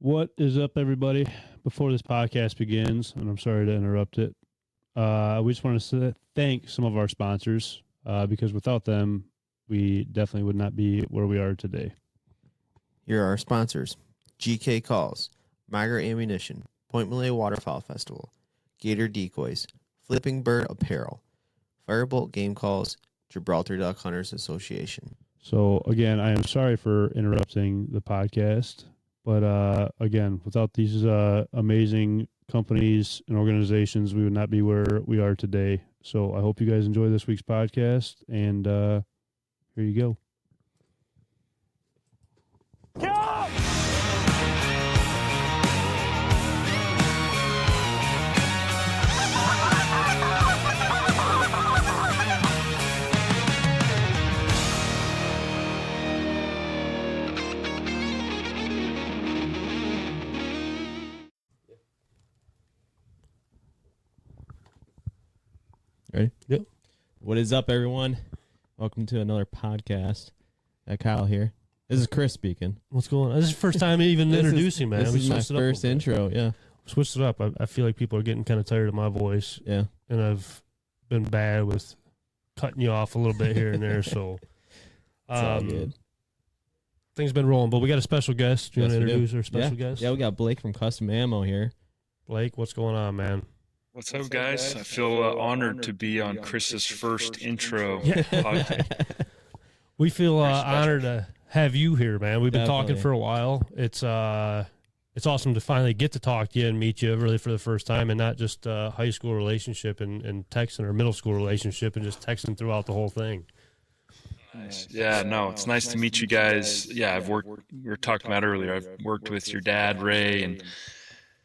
What is up, everybody? Before this podcast begins, and I'm sorry to interrupt it, we just want to thank some of our sponsors because without them, we definitely would not be where we are today. Here are our sponsors: GK Calls, Migra Ammunition, Pointe Waterfowl Festival, Gator Decoys, Flipping Bird Apparel, FireBolt Game Calls, Gibraltar Duck Hunters Association. So again, I am sorry for interrupting the podcast, but again, without these amazing companies and organizations, we would not be where we are today. So I hope you guys enjoy this week's podcast, and here you go. Ready? Yep. What is up, everyone? Welcome to another podcast. Kyle here. This is Chris speaking. What's going on? This is the first time even introducing, man. This is my first intro, yeah. Switched it up. I feel like people are getting kind of tired of my voice. Yeah. And I've been bad with cutting you off a little bit here and there, so It's all good. things been rolling. But we got a special guest. Do you Yes, want to we do. introduce our special guest? Yeah, we got Blake from Kustom Ammo here. Blake, what's going on, man? What's up, guys? I feel honored to be on Chris's first intro Yeah. podcast. We feel honored to have you here, man. We've been talking Definitely. for a while. It's awesome to finally get to talk to you and meet you really for the first time, and not just a high school relationship and texting, or middle school relationship and just texting throughout the whole thing. Nice. Yeah, no, it's nice to meet you guys. Yeah, we were talking about earlier, I've worked with your dad, Ray, and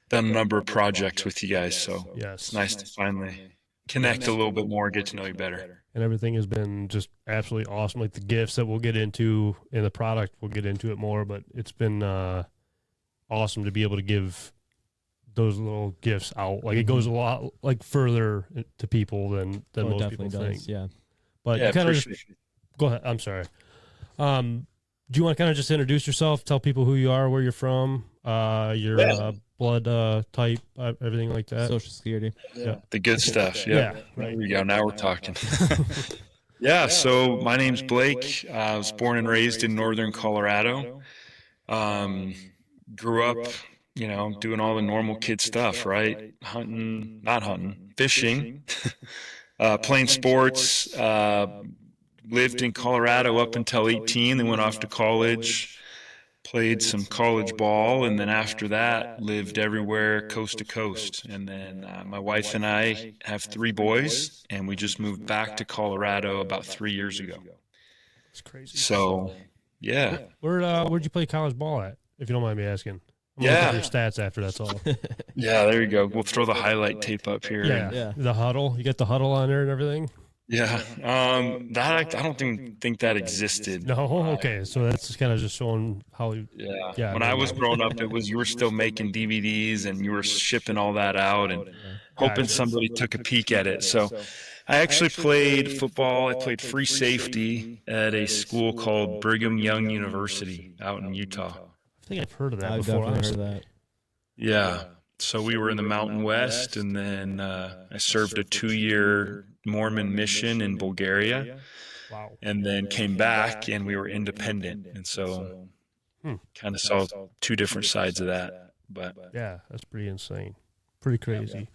done a number of projects with you guys, so Yes. it's nice to finally connect a little bit more, get to know you better. And everything has been just absolutely awesome. Like the gifts that we'll get into in the product, we'll get into it more, but it's been awesome to be able to give those little gifts out. Like it goes a lot like further to people than Oh, it most definitely people think. does, yeah. But Yeah, you kind of just appreciate it. go ahead. I'm sorry. Do you want to kind of just introduce yourself, tell people who you are, where you're from, your blood type, everything like that? Social Security. Yeah. The good stuff. Yeah, Yeah. right. There we go. Now we're talking. Yeah, so my name's Blake. I was born and raised in northern Colorado. Grew up, doing all the normal kid stuff, right? Fishing, playing sports. Lived in Colorado up until 18, then went off to college, played some college ball, and then after that lived everywhere coast to coast. And then my wife and I have 3 boys, and we just moved back to Colorado about 3 years ago. It's crazy. So, yeah. Where'd you play college ball at, if you don't mind me asking? I'm Yeah. looking for your stats after, that's all. Yeah, there you go. We'll throw the highlight tape up here. Yeah. Yeah. The huddle. You got the huddle on there and everything? Yeah. I don't think that existed. No? Okay. So that's just kind of just showing how you. Yeah. Yeah, When I was growing up, you were still making DVDs and you were shipping all that out and hoping Gotcha. somebody took a peek at it. So I actually played football. I played free safety at a school called Brigham Young University out in Utah. I think I've heard of that I've before. definitely Honestly. heard that. Yeah. So we were in the Mountain West, and then I served a 2-year Mormon mission in Bulgaria, Wow. and then came back, and we were independent. And so kind of saw 2 different sides of that. But Yeah, that's pretty insane. Pretty crazy.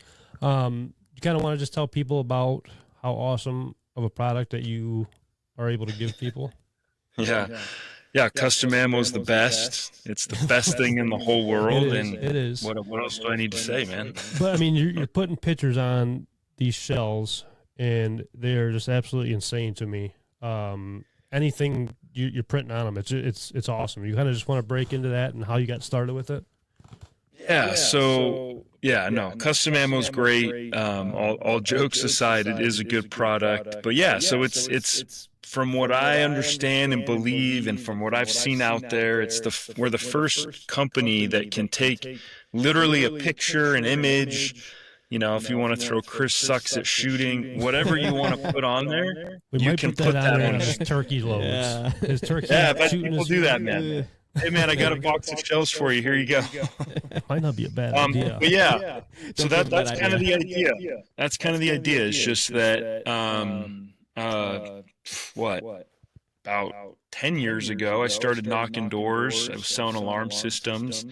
You kind of want to just tell people about how awesome of a product that you are able to give people? yeah, Kustom Ammo is the best. It's the best thing in the whole world. It is. What else do I need to say, man? But I mean, you're putting pictures on these shells, and they are just absolutely insane to me. Anything you're printing on them, it's awesome. You kind of just want to break into that and how you got started with it. Yeah, so Kustom Ammo is great. All jokes aside, it is a good product. But yeah, so it's from what I understand and believe, and from what I've seen out there, we're the first company that can take literally a picture, an image. If you want to throw Chris sucks at shooting, whatever you want to put on there, We you might can put that on there on on. his turkey loads. Yeah. His turkey Yeah, but shooting people is- do that, man. Hey man, I got a box of shells for you. Here you go. Might not be a bad idea. But yeah, so Don't give that's that kind of the idea. idea. That's kind of the idea. It's just that what about 10 years ago, I started knocking doors. I was selling alarm systems,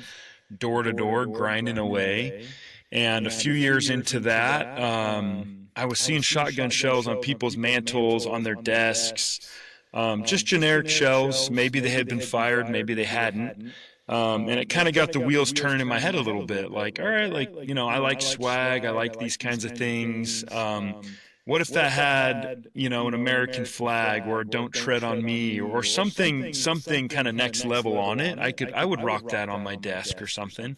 door to door, grinding away. And a few years into that, I was seeing shotgun shells on people's mantles, on their desks, just generic shells. Maybe they had been fired, maybe they hadn't. And it kind of got the wheels turning in my head a little bit. Like, all right, like, I like swag. I like these kinds of things. What if that had, an American flag or Don't Tread on Me or something kind of next level on it? I would rock that on my desk or something.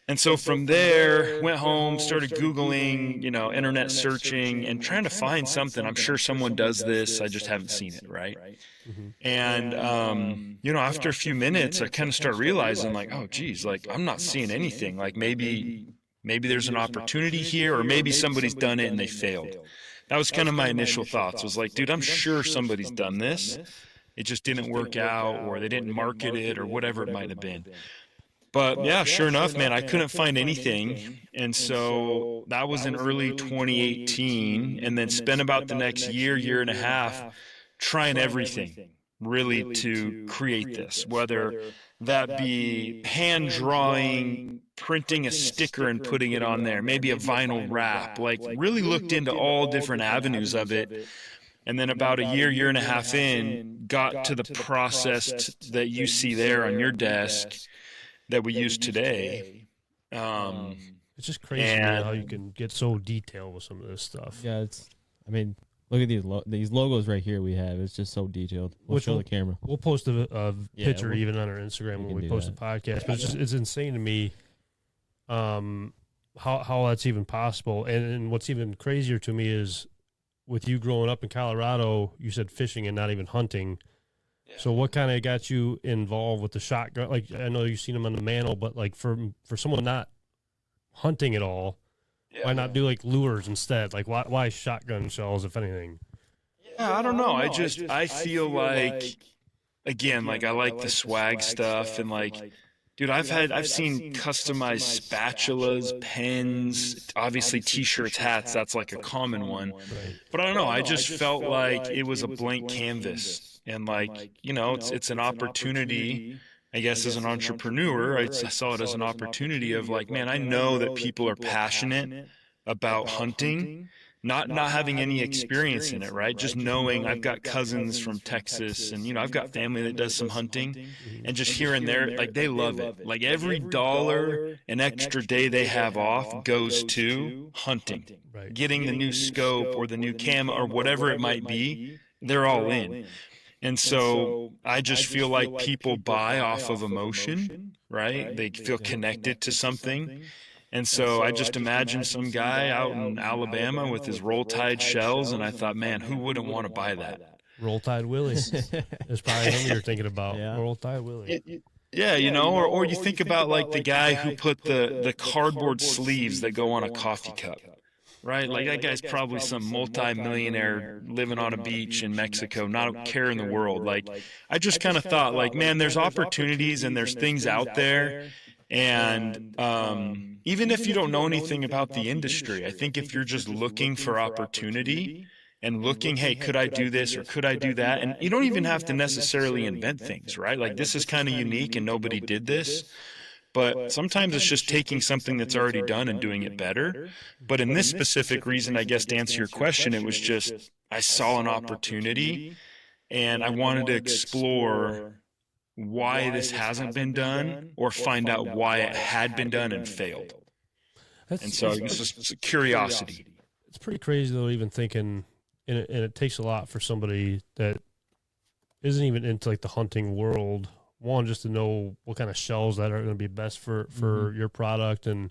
And so from there, went home, started Googling, internet searching and trying to find something. I'm sure someone does this. I just haven't seen it, right? Mm-hmm. And, after a few minutes, I kind of start realizing like, oh, geez, like I'm not seeing anything. Like maybe there's an opportunity here, or maybe somebody's done it and they failed. That was kind of my initial thoughts, was like, dude, I'm sure somebody's done this. It just didn't work out, or they didn't market it, or whatever it might have been. But yeah, sure enough, man, I couldn't find anything. And so that was in early 2018, and then spent about the next year and a half trying everything really to create this, whether that be hand drawing, printing a sticker and putting it on there, maybe a vinyl wrap, like really looked into all different avenues of it. And then about a year and a half in, got to the process that you see there on your desk that we use today. It's just crazy how you can get so detailed with some of this stuff. Yeah, look at these logos right here we have. It's just so detailed. We'll show the camera. We'll post a picture even on our Instagram when we post the podcast. But it's insane to me how that's even possible. And what's even crazier to me is with you growing up in Colorado, you said fishing and not even hunting. Yeah. So what kind of got you involved with the shotgun? Like, I know you've seen them on the mantle, but like for someone not hunting at all, why not do like lures instead? Like why shotgun shells, if anything? Yeah, I don't know. I feel like, again, like I like the swag stuff, and like, dude, I've seen customized spatulas, pens, obviously t-shirts, hats. That's like a common one. But I don't know. I just felt like it was a blank canvas, and like, it's an opportunity. I guess as an entrepreneur, I saw it as an opportunity of like, man, I know that people are passionate about hunting, not having any experience in it, right? Just knowing I've got cousins from Texas, and I've got family that does some hunting, and just here and there, like they love it. Like every dollar an extra day they have off goes to hunting, getting the new scope or the new camo or whatever it might be. They're all in. And so I just feel like people buy off of emotion, right? They feel connected to something. And so I just imagined some guy out in Alabama with his Roll Tide shells, and I thought, man, who wouldn't want to buy that? Roll Tide Willie. That's probably him you're thinking about. Yeah. Roll Tide Willie. Or you think about like the guy who put the cardboard sleeves that go on a coffee cup. Right? Like that guy's probably some multi-millionaire living on a beach in Mexico, not a care in the world. Like I just kind of thought like, man, there's opportunities and there's things out there. And even if you don't know anything about the industry, I think if you're just looking for opportunity and looking, hey, could I do this or could I do that? And you don't even have to necessarily invent things, right? Like this is kind of unique and nobody did this. But sometimes it's just taking something that's already done and doing it better. But in this specific reason, I guess to answer your question, it was just I saw an opportunity and I wanted to explore why this hasn't been done or find out why it had been done and failed. And so it's just a curiosity. It's pretty crazy though, even thinking, and it takes a lot for somebody that isn't even into like the hunting world. One, just to know what kind of shells that are going to be best for your product, and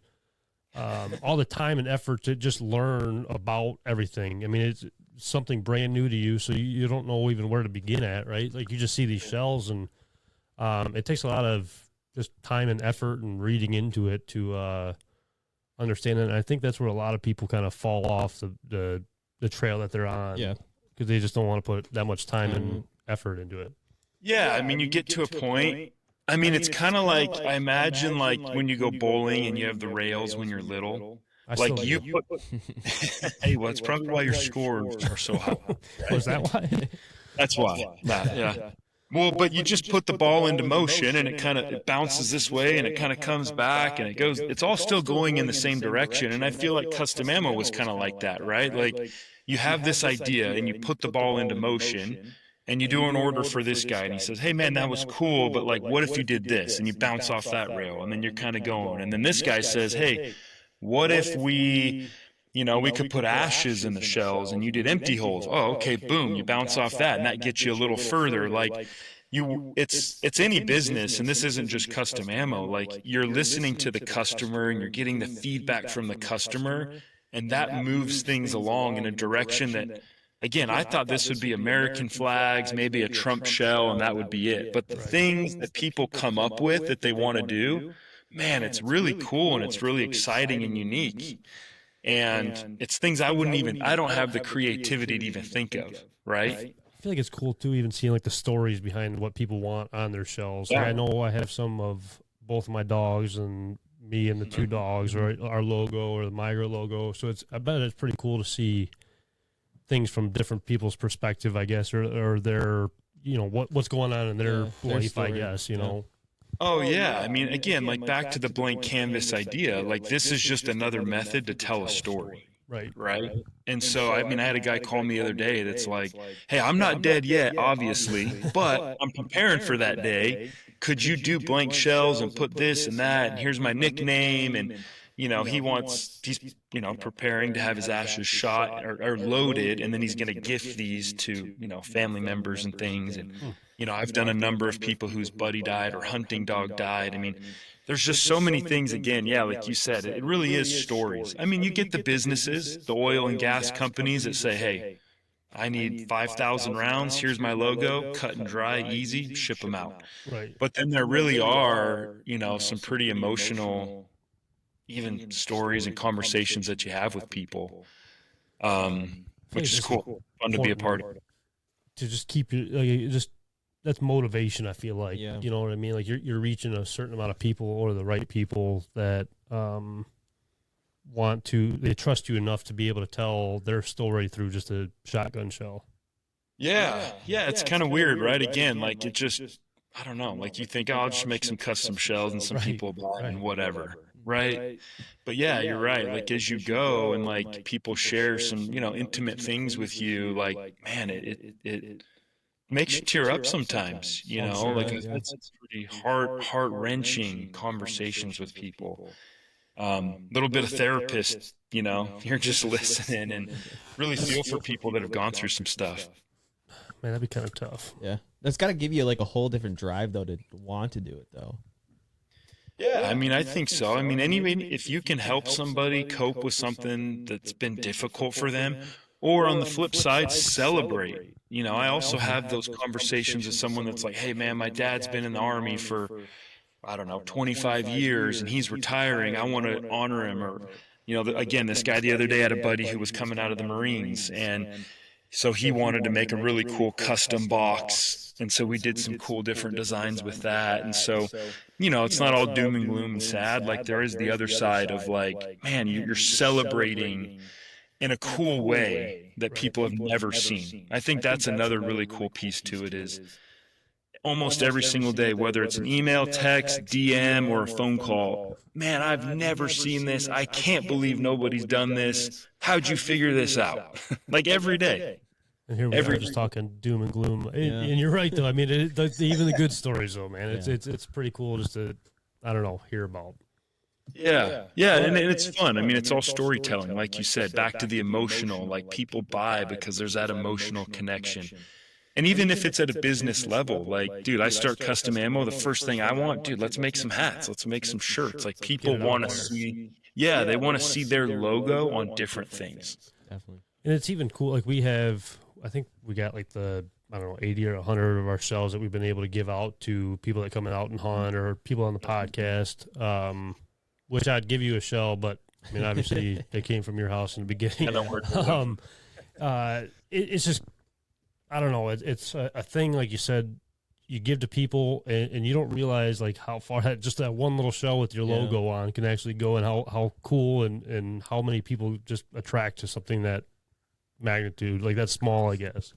all the time and effort to just learn about everything. I mean, it's something brand new to you, so you don't know even where to begin at, right? Like you just see these shells, and it takes a lot of just time and effort and reading into it to understand it. And I think that's where a lot of people kind of fall off the trail that they're on. Yeah, because they just don't want to put that much time and effort into it. Yeah, I mean, you get to a point I mean, it's kind of like, I imagine like when you go bowling and you have the rails when you're little. Like you put, hey, well, it's probably why your scores are so high. Right? Was that why? That's why. Yeah. Well, but you just put the ball into motion and it bounces this way and it kind of comes back and it's all still going in the same direction. And I feel like custom ammo was kind of like that, right? Like you have this idea and you put the ball into motion and you do an order for this guy and he says, hey man, that was cool, but like, what if you did this? And you bounce off that rail and then you're kind of going. And then this guy says, hey, what if we could put ashes in the shells and you did empty holes. Oh, okay, boom, you bounce off that and that gets you a little further. Like it's any business, and this isn't just custom ammo. Like you're listening to the customer and you're getting the feedback from the customer, and that moves things along in a direction that, again, I thought this would be American flags, maybe a Trump shell, and that would be it. But the things that people come up with that they want to do, man, it's really cool and it's really exciting and unique. And it's things I don't have the creativity to even think of, right? I feel like it's cool too, even seeing like the stories behind what people want on their shells. Like, I know I have some of both of my dogs and me and the two dogs, or our logo or the Migra logo. So I bet it's pretty cool to see things from different people's perspective, I guess, or their, what's going on in their life, I guess, Oh, yeah. I mean, again, like back to the blank canvas idea, like this is just another method to tell a story. Right. And so, I mean, I had a guy call me the other day that's like, hey, I'm not dead yet, obviously, but I'm preparing for that day. Could you do blank shells and put this and that? And here's my nickname. And, he's preparing to have his ashes shot or loaded. And then he's going to gift these to, family members and things. And, I've done a number of people whose buddy died or hunting dog died. I mean, there's just so many things, again, like you said, it really is stories. I mean, you get the businesses, the oil and gas companies that say, hey, I need 5,000 rounds. Here's my logo, cut and dry, easy, ship them out. Right. But then there really are, some pretty emotional, even stories and conversations that you have with people, which is cool, fun to be a part of. To just keep that's motivation, I feel like. Yeah. You know what I mean? Like you're reaching a certain amount of people, or the right people that they trust you enough to be able to tell their story through just a shotgun shell. Yeah, it's kind of weird, right? Again, like it just, I don't know, like you think, I'll just make some custom shells and some people buy and whatever, right? But yeah, you're right. Like as you go and like people share some, intimate things with you, like, man, it makes you tear up sometimes, like it's pretty heart-wrenching conversations with people. Little bit of therapist, you're just listening and really feel for people that have gone through some stuff. Man, that'd be kind of tough. Yeah. That's got to give you like a whole different drive though to want to do it though. Yeah, I mean, I think so. I mean, if you can help somebody cope with something that's been difficult for them, or on the flip side, celebrate. I also have those conversations with someone that's like, hey, man, my dad's been in the Army for, 25 years, and he's retiring. I want to honor him. Or, again, this guy the other day had a buddy who was coming out of the Marines, and so he wanted to make a really cool custom box. And so we did some cool different designs with that. And so, it's not all doom and gloom and sad. Like there is the other side of like, man, you're celebrating in a cool way that people have never seen. I think that's another really cool piece to it is almost every single day, whether it's an email, text, DM, or a phone call, man, I've never seen this. I can't believe nobody's done this. How'd you figure this out? Like every day. And here we are just talking doom and gloom. And you're right, though. I mean, even the good stories, though, man, it's pretty cool just to, I don't know, hear about. Yeah, and it's fun. I mean, it's all storytelling, like you said, back to the emotional, like people buy because there's that emotional connection. And even if it's at a business level, like, dude, I start custom ammo, the first thing I want, dude, let's make some hats, let's make some shirts. Like people want to see, they want to see their logo on different things. Definitely. And it's even cool. Like I think we got like 80 or 100 of our shells that we've been able to give out to people that come out and hunt or people on the podcast. Which I'd give you a shell, but I mean, obviously they came from your house in the beginning. It's just, I don't know. It's a thing, like you said, you give to people, and you don't realize like how far just that one little shell with your logo on can actually go, and how cool and how many people just attract to something that magnitude, like that small, I guess.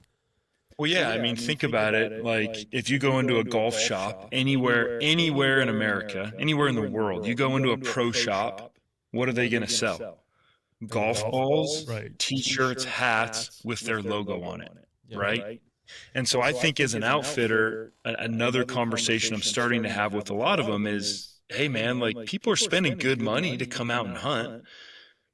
Well, yeah, I mean, think about it. Like, if you go into a golf shop anywhere in America, anywhere in the world, you go into a pro shop, what are they going to sell? Golf balls, right? T-shirts, hats with their logo on it, right? And so I think as an outfitter, another conversation I'm starting to have with a lot of them is, hey, man, like, people are spending good money to come out and hunt.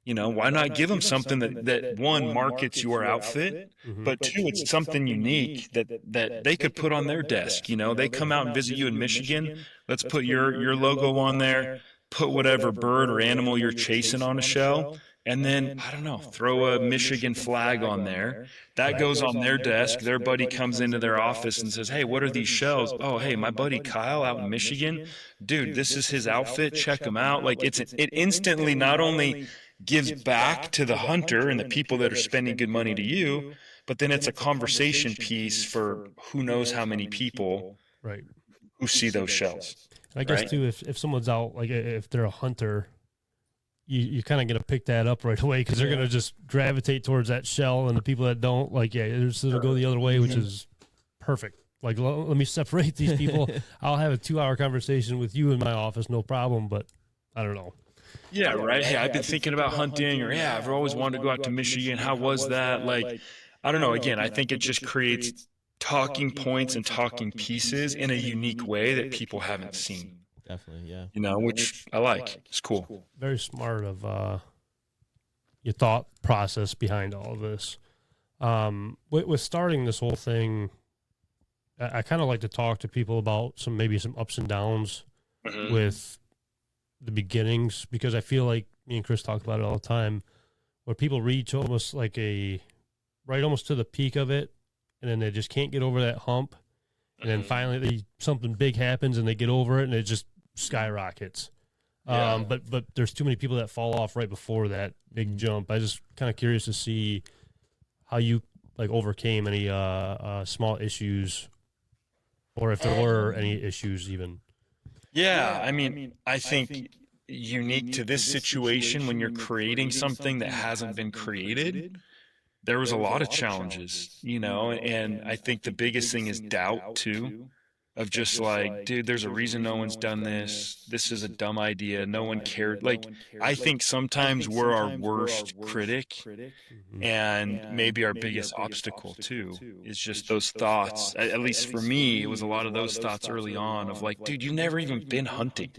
You know, why not give them something that one, markets your outfit, but two, it's something unique that they could put on their desk. You know, they come out and visit you in Michigan. Let's put your logo on there, put whatever bird or animal you're chasing on a shell, and then, I don't know, throw a Michigan flag on there. That goes on their desk. Their buddy comes into their office and says, hey, what are these shells? Oh, hey, my buddy Kyle out in Michigan. Dude, this is his outfit. Check him out. Like, it instantly not only gives back to the hunter and the people that are spending good money to you, but then it's a conversation piece for who knows how many people who see those shells. I guess too, if someone's out, like if they're a hunter, you kind of going to pick that up right away, because they're going to just gravitate towards that shell, and the people that don't, like, they're just going to go the other way, which is perfect. Like, let me separate these people. I'll have a 2-hour conversation with you in my office, no problem, but I don't know. Yeah, right. Hey, I've been thinking about hunting, or I've always wanted to go out to Michigan. How was that? Like, I don't know. Again, I think it just creates talking points and talking pieces in a unique way that people haven't seen. Definitely, yeah. You know, which I like. It's cool. Very smart of your thought process behind all of this. With starting this whole thing, I kind of like to talk to people about maybe some ups and downs with the beginnings, because I feel like me and Chris talk about it all the time, where people reach almost like almost to the peak of it, and then they just can't get over that hump, and then finally something big happens and they get over it, and it just skyrockets. But there's too many people that fall off right before that big jump. I just kind of curious to see how you like overcame any small issues, or if there were any issues even. Yeah, I mean, I think unique to this situation, when you're creating something that hasn't been created, there was a lot of challenges, you know, and I think the biggest thing is doubt too, of just like, dude, there's a reason no one's done this. This is a dumb idea. No one cared. Like, I think sometimes we're our worst critic, and maybe our biggest obstacle too is just those thoughts. At least for me, it was a lot of those thoughts early on of like, dude, you've never even been hunting.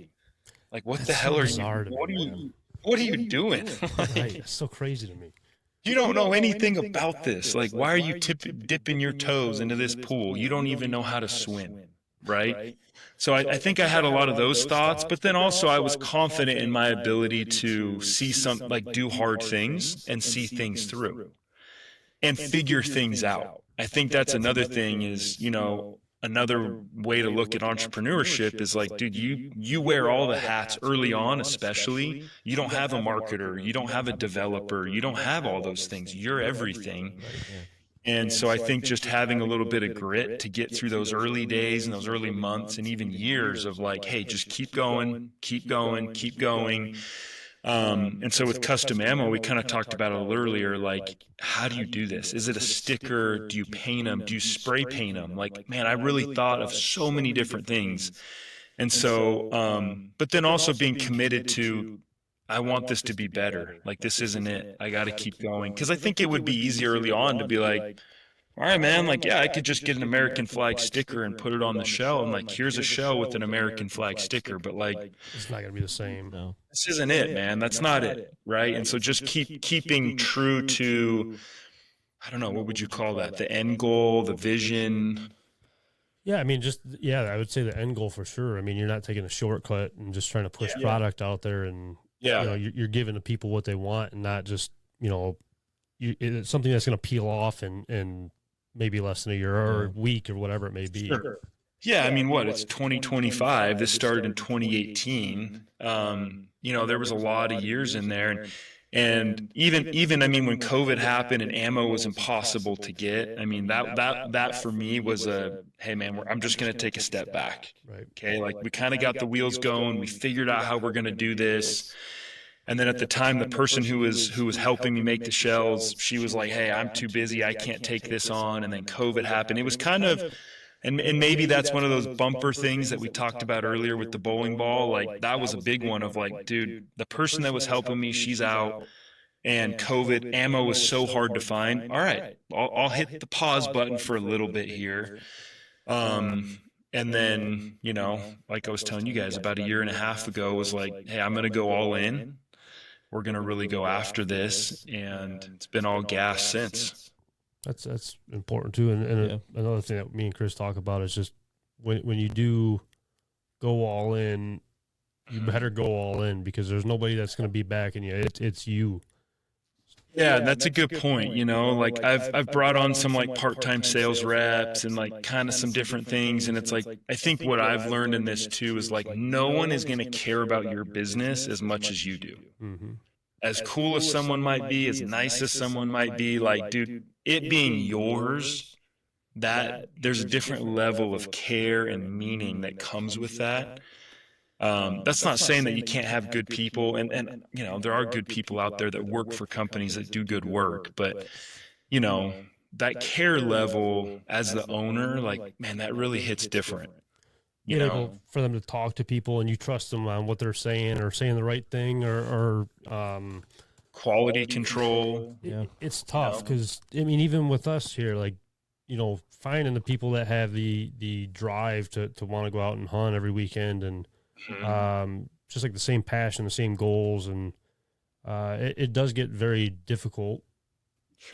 Like, what the hell are you? What are you doing? Right, it's so crazy to me. You don't know anything about this. Like, why are you dipping your toes into this pool? You don't even know how to swim. Right? So I think I had a lot of those thoughts, but then also I was confident in my ability to see do hard things and see things through and figure things out. I think that's another thing is, you know, another way to look at entrepreneurship is like, dude, you wear all the hats early on, especially. You don't have a marketer, you don't have a developer, you don't have all those things. You're everything. And so I think just having a little bit of grit to get through those early days and those early months and even years of like, hey, just keep going, keep going, keep going. And so with Kustom Ammo, we kind of talked about it a little earlier, like, how do you do this? Is it a sticker? Do you paint them? Do you spray paint them? Like, man, I really thought of so many different things. And so, but then also being committed to, I want this to be better. Like, this isn't it. I got to keep going. Because I think it would be easy early on to be like, all right, man, like, yeah, I could just get an American flag sticker and put it on the shell. And like, here's a shell with an American flag sticker. But like, it's not going to be the same. No. This isn't it, man. That's not it. Right. And so just keeping true to, I don't know, what would you call that? The end goal, the vision. Yeah, I mean, I would say the end goal for sure. I mean, you're not taking a shortcut and just trying to push product out there, and you know, you're giving the people what they want, and not just, you know, it's something that's going to peel off in maybe less than a year or a week or whatever it may be. Sure. Yeah, I mean, it's 2025. This started in 2018. You know, there was a lot of years in there, And even I mean, when COVID happened and ammo was impossible to get, I mean, that for me was hey man, I'm just going to take a step back. Right. Okay. Like we kind of got the wheels going. We figured out how we're going to do this. And then at the time, the person who was helping me make the shells, she was like, hey, I'm too busy. I can't take this on. And then COVID happened. It was kind of, and maybe that's one of those bumper things that we talked about earlier with the bowling ball. Like that was a big one of like, dude, the person that was helping me, she's out, and COVID ammo was so hard to find. All right, I'll hit the pause button for a little bit here. And then, you know, like I was telling you guys about a year and a half ago, was like, hey, I'm going to go all in. We're going to really go after this. And it's been all gas since. That's important too. And another thing that me and Chris talk about is just when you do go all in, you better go all in, because there's nobody that's going to be backing you. It's you. Yeah, that's a good point. You know, like I've brought on some like part-time sales reps and like kind of some different things. And it's like, I think what I've learned in this too is like, no one is going to care about your business as much as you do. Mm-hmm. As cool as someone might be, as nice as someone might be, like, dude, it being yours, that there's a different level of care and meaning that comes with that. That's not saying that you can't have good people, and you know, there are good people out there that work for companies that do good work, but you know, that care level as the owner, like, man, that really hits different. You know, able for them to talk to people and you trust them on what they're saying or saying the right thing, or quality control. It's tough because I mean, even with us here, like, you know, finding the people that have the drive to want to go out and hunt every weekend, and just like the same passion, the same goals, and it does get very difficult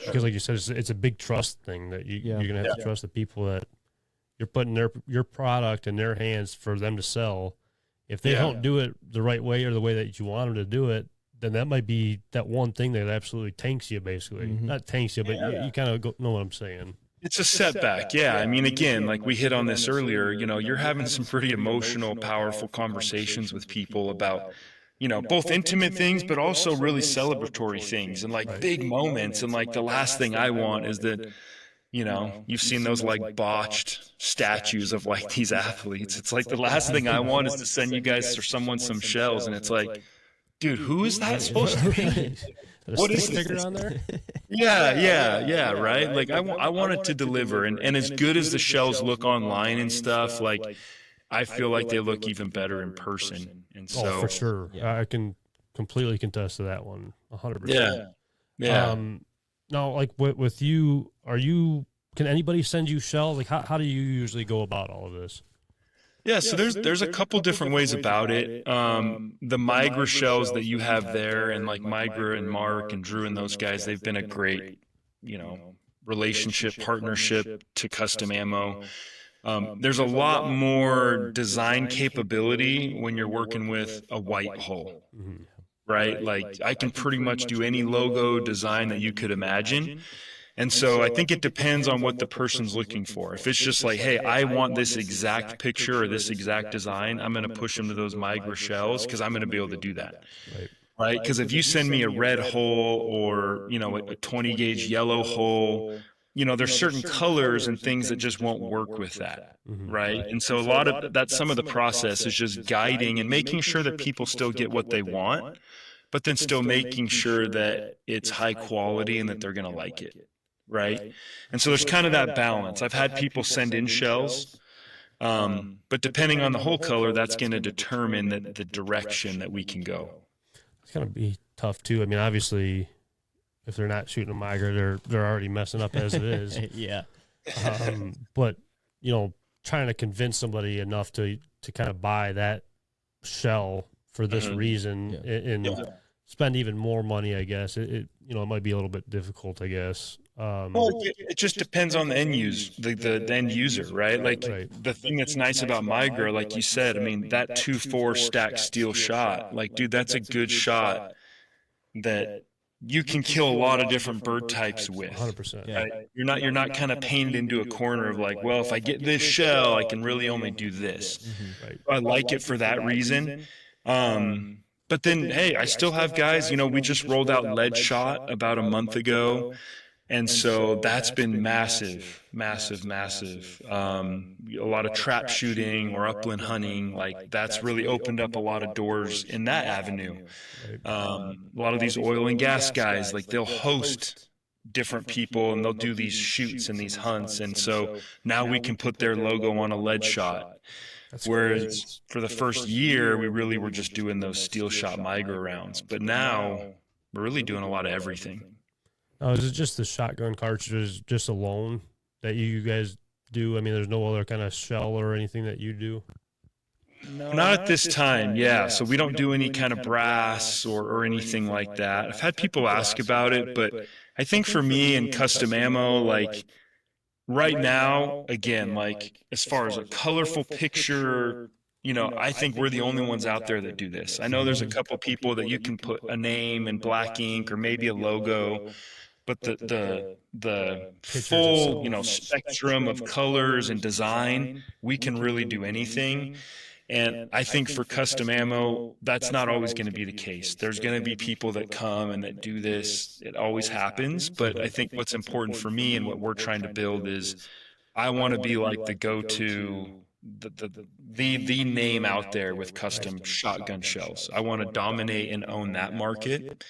because, like you said, it's a big trust thing that you're gonna have to trust the people that you're putting your product in their hands for them to sell. If they don't do it the right way or the way that you want them to do it, then that might be that one thing that absolutely tanks you, basically. Not tanks you, but you kind of know what I'm saying. It's a setback. Yeah. I mean, again, like we hit on this earlier, you know, you're having some pretty emotional, powerful conversations with people about, you know, both intimate things, but also really celebratory things and like big moments. And like the last thing I want is that, you know, you've seen those like botched statues of like these athletes. It's like the last thing I want is to send you guys or someone some shells, and it's like, dude, who is that supposed to be? What is sticker on there? Yeah, right. Like I want it to deliver, and as good as the shells look online and stuff, like I feel like they look even better in person. And so, for sure, I can completely contest to that one, 100%. Yeah. Now, like with you, can anybody send you shells? Like, how do you usually go about all of this? Yeah, so there's a couple different ways about it. The Migra shells that you have there, and like Migra and Mark and Drew and those guys, they've been a great, you know, relationship, partnership to Kustom Ammo. There's a lot more design capability when you're working with a white hull, right? Like I can pretty much do any logo design that you could imagine. And so I think it depends on what the person's looking for. If it's just like, hey, I want this exact picture or this exact design, I'm going to push them to those Migra shells because I'm going to be able to do that. Right? Because if you send me a red hole or, you know, a 20 gauge yellow hole, you know, there's certain colors and things that just won't work with that. Right? And so a lot of that, some of the process is just guiding and making sure that people still get what they want, but then still making sure that it's high quality and that they're going to like it. Right. And so there's kind of that balance. I've had people send in shells, but depending on the whole color, that's going to determine the direction that we can go. It's going to be tough too. I mean, obviously, if they're not shooting a Migra, they're already messing up as it is. But, you know, trying to convince somebody enough to kind of buy that shell for this reason and spend even more money, I guess. It you know, it might be a little bit difficult, I guess. Well, it just depends on the end use, the end user, right? Like the thing that's nice about Migra, like you said, I mean, that 2.4 stacked steel shot, like, dude, that's a good shot that you can kill a lot of different bird types with. 100%. Right? You're not kind of painted into a corner of like, well, if I get this shell, I can really only do this. I like it for that reason. But but then, hey, I still have guys, we just rolled out lead shot about a month ago. And so that's been massive. A lot of trap shooting or upland hunting, like that's really opened up a lot of doors in that avenue. A lot of these oil and gas guys, like they'll host different people and they'll do these shoots and these hunts. And so now we can put their logo on a lead shot. Whereas for the first year, we really were just doing those steel shot Migra rounds. But now we're really doing a lot of everything. Is it just the shotgun cartridges just alone that you guys do? I mean, there's no other kind of shell or anything that you do? No, not at this time. Yeah. So we don't do any kind of brass or anything like that. I've had people ask about it, but I think for me and Kustom Ammo, like right now, again, like as far as a colorful picture, I think we're the only ones out there that do this. I know there's a couple people that you can put a name in black ink or maybe a logo, but the full, spectrum of colors and design, we can really do anything. And I think for Kustom Ammo, that's not always going to be the case. There's going to be people that come and that do this. It always happens. But I think what's important for me and what we're trying to build is I want to be like the go-to, the name out there with custom shotgun shells. I want to dominate and own that market.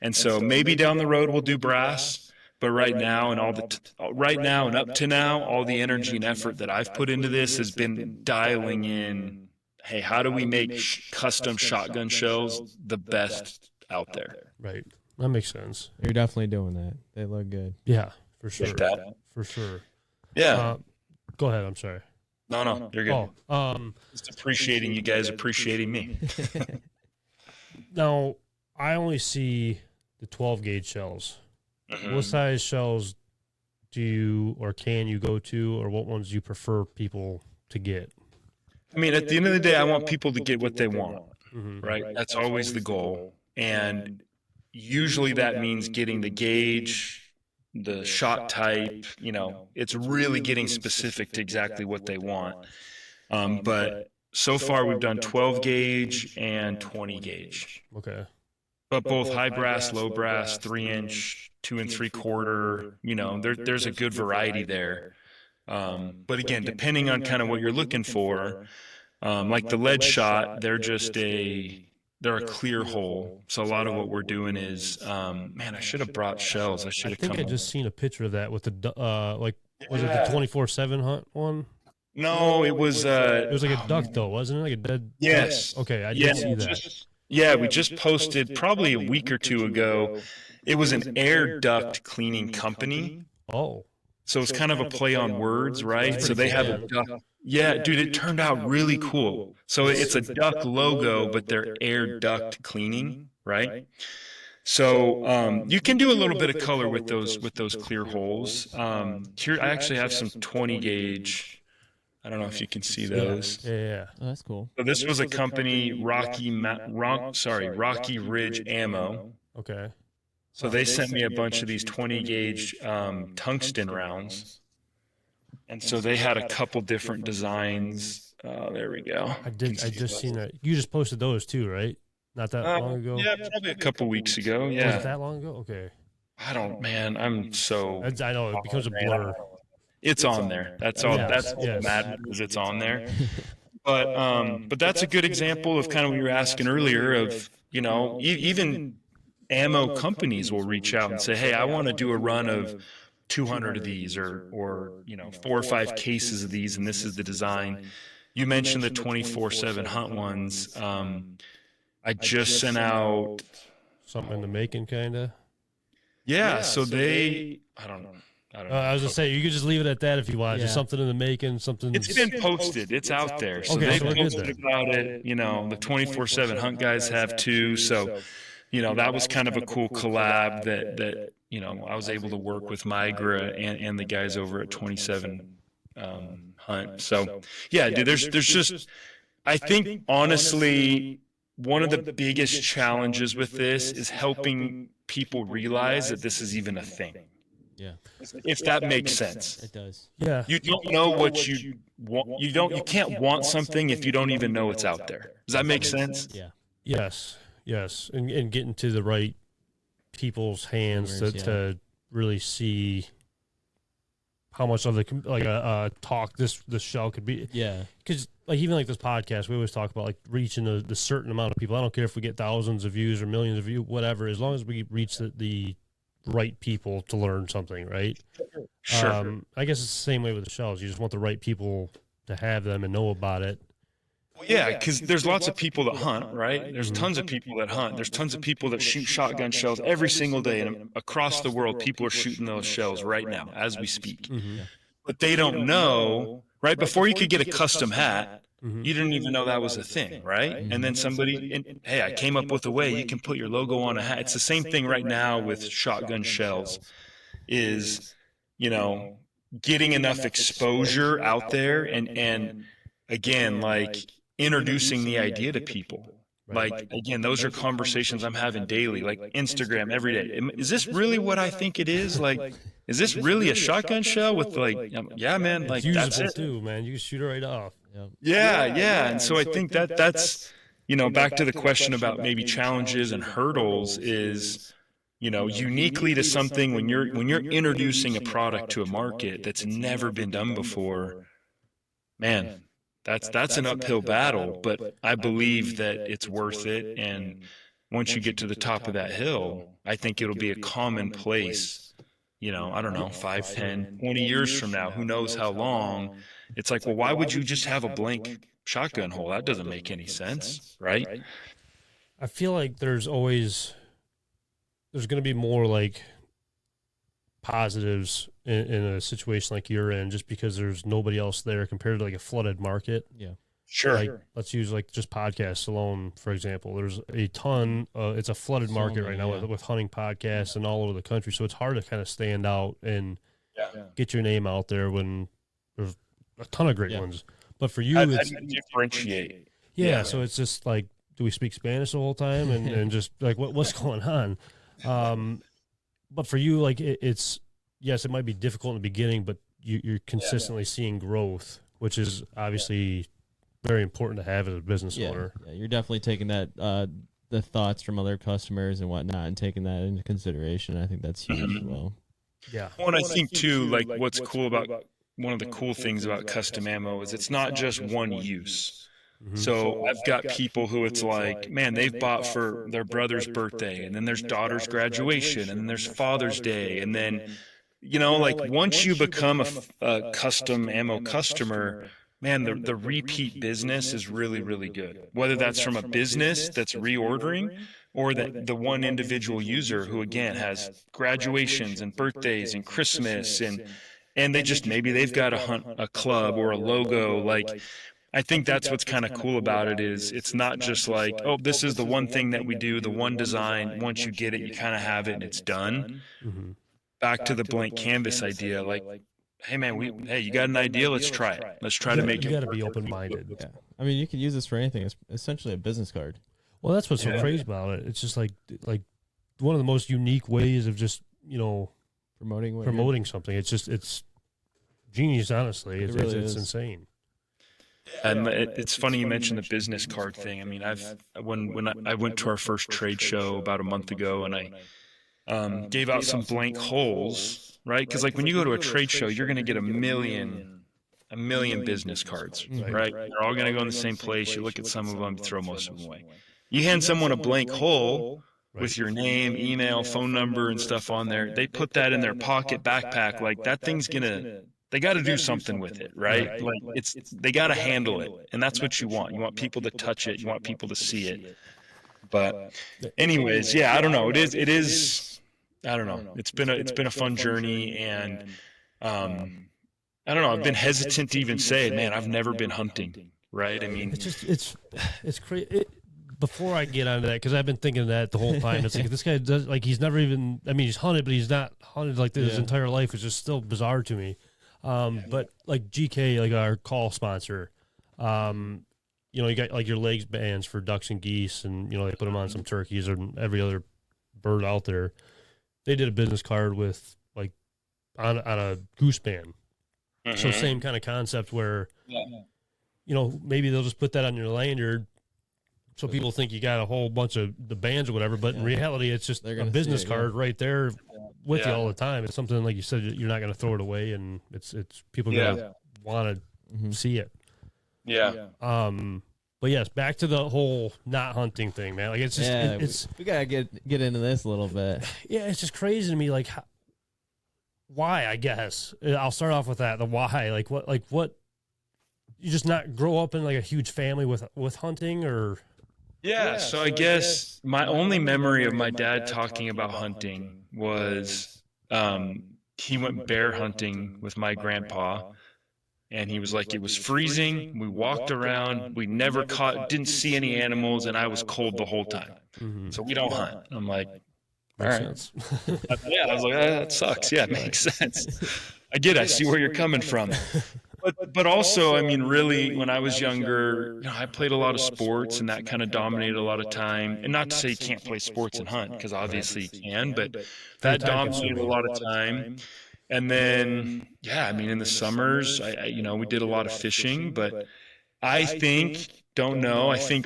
And so maybe down the road we'll do brass. But right now and up to now, all the energy and effort that I've put into this has been dialing in, hey, how do we make custom shotgun shells the best out there? Right. That makes sense. You're definitely doing that. They look good. Yeah, for sure. Like that. For sure. Yeah. Go ahead. I'm sorry. No, you're good. Just appreciating you guys appreciating me. Now, I only see the 12 gauge shells. Mm-hmm. What size shells do you or can you go to, or what ones do you prefer people to get? I mean, at the end of the day, I want people to get what they want, right? That's always the goal. And usually that means getting the gauge, the shot type, it's really getting specific to exactly what they want. But so far we've done 12 gauge and 20 gauge. Okay. But both high brass, low brass, 3-inch, 2 3/4, there's a good variety there. But again, depending on kind of what you're looking for, like the lead shot, they're a clear hole. So a lot of what we're doing is, I should have brought shells. I think I just seen a picture of that with the was it the 24/7 hunt one? No, it was like a duck though, wasn't it? Like a dead. Yes. Duck? Okay, I did see that. We just posted probably a week or two ago. It was an air duct cleaning company. Oh. So it's kind of a play on words, right? So they have a duck. Yeah, dude, it turned out really cool. So it's a duck logo, but they're air duct cleaning, right? So you can do a little bit of color with those clear holes. Here, I actually have some 20 gauge. I don't know if you can see those. Yeah. Oh, that's cool. So this was a company, Rocky Ridge Ammo. Okay. So they sent me a bunch of these 20 gauge tungsten rounds. And so they had a couple different designs. There we go. I just seen that. You just posted those too, right? Not that long ago? Yeah, probably a couple weeks ago. Yeah. Was it that long ago? Okay. I'm so. I know, it becomes a blur. It's on there. That's all. That's all that matters. It's on there. But that's a good example of kind of what you were asking earlier of, even ammo companies will reach out and say, hey, I want to do a run of 200 of these or 4 or 5 cases of these, and this is the design. You mentioned the 24/7 hunt ones. I just sent out something in the making, kind of. Yeah. So I don't know. I was gonna say you could just leave it at that if you want. Yeah. Just something in the making, something. It's been posted. It's out there. So they posted about it. The 24/7 hunt guys have too. So, that was kind of a cool collab that I was able to work with Migra and the guys over at 27 Hunt. So yeah, dude. There's just, I think honestly, one of the biggest challenges with this is helping people realize that this is even a thing. Yeah. If that makes sense. It does. Yeah. You don't know what you want. You can't want something if you don't even know it's out there. Does that make sense? Yeah. Yes. Yes, and getting to the right people's hands to really see how much of the like a talk this show could be. Yeah, because like even like this podcast, we always talk about like reaching the certain amount of people. I don't care if we get thousands of views or millions of views, whatever, as long as we reach the right people to learn something, right? Sure. I guess it's the same way with the shells. You just want the right people to have them and know about it. Yeah, because there's lots of people that hunt, right? There's tons of people that hunt. There's tons of people that shoot shotgun shells every single day, and across the world, people are shooting those shells right now as we speak. Mm-hmm. But they don't know, right? Before you could get a custom hat, you didn't even know that was a thing, right? And then hey, I came up with a way you can put your logo on a hat. It's the same thing right now with shotgun shells, is, getting enough exposure out there and again, like introducing the idea to people. Right. Like, again, those are conversations I'm having daily, like Instagram every day. Is this really what I think it is? Like, is this really a shotgun shell with like, yeah, man, like it's that's usable it. too, man. You can shoot it right off. Yeah. And so I think that's, back to the question about maybe challenges and hurdles is, uniquely to something when you're introducing a product to a market that's never been done before, man, that's an uphill battle, but I believe that it's worth it. And once you get to the top of that hill, I think it'll be a commonplace, I don't know, 5, 10, 20 years from now, who knows how long. It's like, well, why would you just have a blank shotgun hole? That doesn't make any sense, right? I feel like there's going to be more like positives in a situation like you're in, just because there's nobody else there compared to like a flooded market. Yeah, sure. Like, let's use like just podcasts alone, for example. There's a ton. It's a flooded market right now with hunting podcasts and all over the country. So it's hard to kind of stand out and get your name out there when there's a ton of great ones. But for you, it's differentiate. Yeah, so it's just like, do we speak Spanish the whole time and just like what's going on? But for you, like it's yes, it might be difficult in the beginning, but you're consistently seeing growth, which is obviously very important to have as a business owner. Yeah, you're definitely taking that the thoughts from other customers and whatnot and taking that into consideration. I think that's huge as well. Yeah. Well, and I think too, like what's cool about one of the cool things about custom ammo is it's not just one use. So I've got people who it's like, man, they've bought for their brother's birthday, and then there's daughter's graduation, and then there's Father's Day, and then, like once you become a custom ammo customer, man, the repeat business is really, really good. Whether that's from a business that's reordering or the one individual user who, again, has graduations and birthdays and Christmas and they just, maybe they've got a club or a logo. Like, I think that's what's kind of cool about it is it's not just like, oh, this is the one thing that we do, the one design. Once you get it, you kind of have it and it's done. Back to the blank canvas idea, like, hey man, you got an idea? Let's try it. Let's try to make it. You got to be open-minded. Yeah, I mean, you can use this for anything. It's essentially a business card. Well, that's what's so crazy about it. It's just like one of the most unique ways of just promoting something. It's genius, honestly. It's insane. And it's funny you mentioned the business card thing. I mean, when I went to our first trade show about a month ago, and I gave out some blank holes, right? Because like when you go to a trade show, you're going to get a million business cards, right? They're all going to go in the same place. You look at some of them, throw most of them away. You hand someone a blank hole with your name, email, phone number, and stuff on there. They put that in their pocket, backpack. Like that thing's they got to do something with it, right? Like they got to handle it, and that's what you want. You want people to touch it. You want people to see it. But, anyways, yeah, I don't know. It is. I don't know. It's been a fun journey, and I don't know. I've been hesitant to even say, man, I've never been hunting, right? I mean, it's crazy. Before I get onto that, because I've been thinking that the whole time. It's like this guy does he's never even. I mean, he's hunted, but he's not hunted like this his entire life. It's just still bizarre to me. But like GK, like our call sponsor, you got like your legs bands for ducks and geese, and they put them on some turkeys and every other bird out there. They did a business card with like on a goose band. So same kind of concept where, maybe they'll just put that on your lanyard, So people think you got a whole bunch of the bands or whatever, but in reality, it's just a business card right there with you all the time. It's something, like you said, you're not going to throw it away, and it's people going to want to see it. Yeah. But yes, back to the whole not hunting thing, man. Like, it's just it's we gotta get into this a little bit. Yeah, it's just crazy to me. Like, why? I guess I'll start off with that. The why. Like what? You just not grow up in like a huge family with hunting, or? Yeah, so I guess my only memory of my dad talking about hunting was he went bear hunting with my grandpa, and he was like, it was freezing, we walked around, we never didn't see any animals, and I was cold the whole time. Mm-hmm. So we don't hunt. I'm like, all Makes right. sense. Yeah, I was like, that sucks. Yeah, it makes sense. I get it. I see where you're coming from. But also, I mean, really, when I was younger, I played a lot of sports, and that kind of dominated a lot of time. And not to say you can't play sports and hunt, because obviously you can, but that dominated a lot of time. And then, I mean, in the summers, we did a lot of fishing, but I think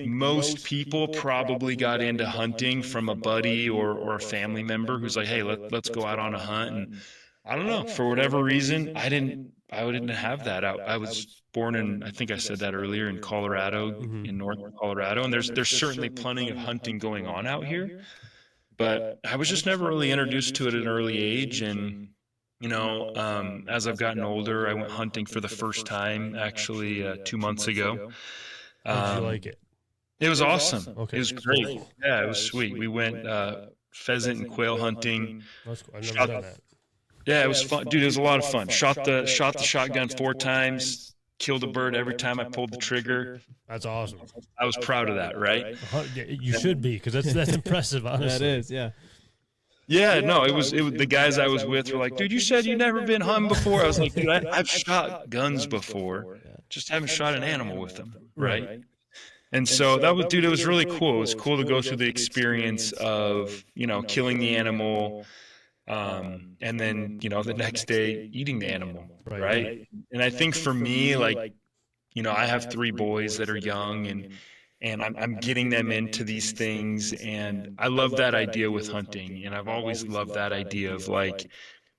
most people probably got into hunting from a buddy or a family member who's like, hey, let's go out on a hunt. And I don't know, for whatever reason, I didn't have that. I was born in, I think I said that earlier, in Colorado, in northern Colorado, and there's certainly plenty of hunting going on out here, but I was just never really introduced to it at an early age. And as I've gotten older, I went hunting for the first time actually 2 months ago. How did you like it? It was awesome. Okay. It was great. Yeah, it was sweet. We went pheasant and quail hunting. That's cool. I've never done that. Yeah, it was fun, dude. It was a lot of fun. Shot the shotgun 4 times. Killed a bird every time I pulled the trigger. That's awesome. I was proud of that, right? You should be, because that's impressive. Honestly, That is, yeah. Yeah, no, it was the guys I was with were like, dude, you said you'd never been hunting before. I was like, dude, I've shot guns before, just haven't shot an animal with them, right? And so it was really cool. It was cool to go through the experience of killing the animal. And then, the next day eating the animal. Right. And I think for me, like, I have 3 boys that are young, and I'm getting them into these things. And I love that idea with hunting. And I've always loved that idea of, like,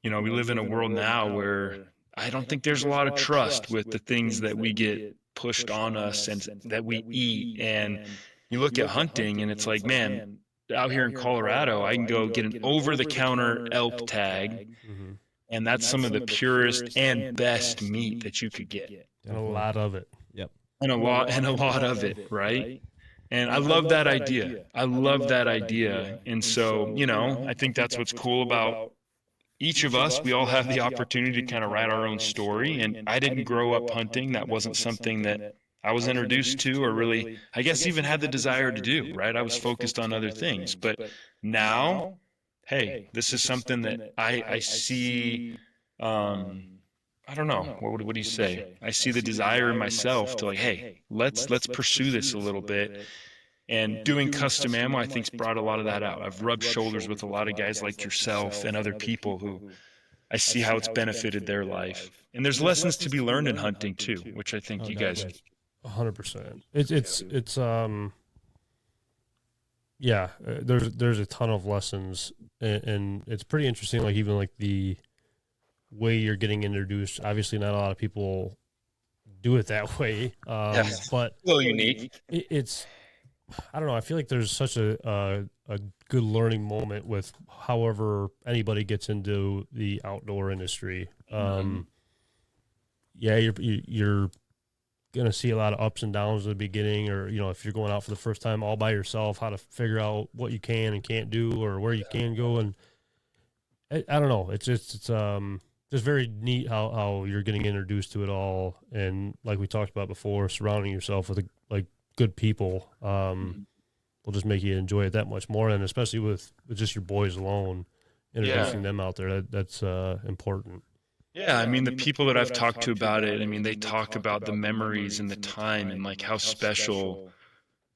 we live in a world now where I don't think there's a lot of trust with the things that we get pushed on us and that we eat. And you look at hunting and it's like, man, out here in Colorado, I can go get an over-the-counter elk tag, and that's some of the purest and best meat that you could get, and a lot of it. Yep, and a lot of it, right? And I love that idea. And so, I think that's what's cool about each of us. We all have the opportunity to kind of write our own story. And I didn't grow up hunting. That wasn't something that I was introduced to, or really, I guess, even had the desire to do, right? I was focused on other things. But now, hey, this is something that I see, I don't know, what do you say? I see the desire in myself to, like, hey, let's pursue this a little bit. And doing custom ammo, I think, has brought a lot of that out. I've rubbed shoulders with a lot of guys like yourself and other people who I see how it's benefited their life. And there's lessons to be learned in hunting too, which I think you guys 100%. It's there's a ton of lessons, and it's pretty interesting. Like, even like the way you're getting introduced. Obviously, not a lot of people do it that way. But a little unique. It's I don't know. I feel like there's such a good learning moment with however anybody gets into the outdoor industry. You're going to see a lot of ups and downs at the beginning, or, if you're going out for the first time all by yourself, how to figure out what you can and can't do, or where you can go. And I don't know. It's just very neat how you're getting introduced to it all. And like we talked about before, surrounding yourself with good people will just make you enjoy it that much more. And especially with just your boys alone, introducing them out there, that's important. Yeah, I mean, the people that I've talked to about it, I mean, they talk about the memories and the time and, like, how special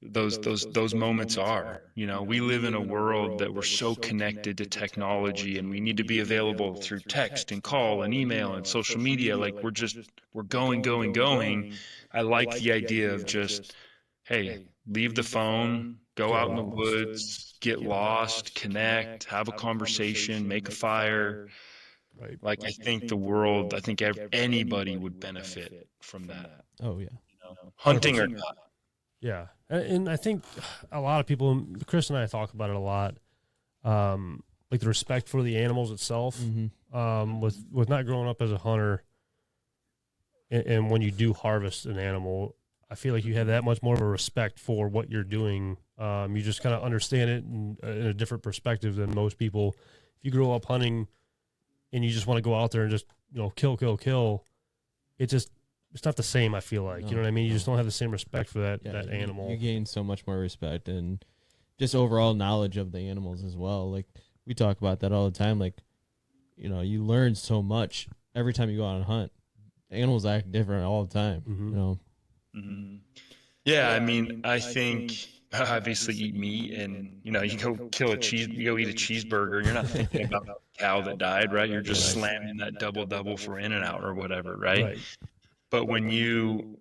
those moments are. We live in a world that we're so connected to technology, and we need to be available through text and call and email and social media. Like, we're going. I like the idea of just, hey, leave the phone, go out in the woods, get lost, connect, have a conversation, make a fire. Right. Like, I think anybody would benefit from that. Oh yeah. Hunting or not. Yeah, and I think a lot of people, Chris and I talk about it a lot, like the respect for the animals itself. Mm-hmm. With not growing up as a hunter, and when you do harvest an animal, I feel like you have that much more of a respect for what you're doing. You just kind of understand it in a different perspective than most people. If you grow up hunting and you just want to go out there and just kill, it's not the same, I feel like. You know what I mean? You just don't have the same respect for that animal. You gain so much more respect and just overall knowledge of the animals as well. Like, we talk about that all the time. Like, you learn so much every time you go out and hunt. Animals act different all the time, Mm-hmm. Yeah, I mean, I think obviously eat meat and, you go eat a cheeseburger. You're not thinking about the cow that died, right? You're just slamming that double for In-N-Out or whatever, right? But when you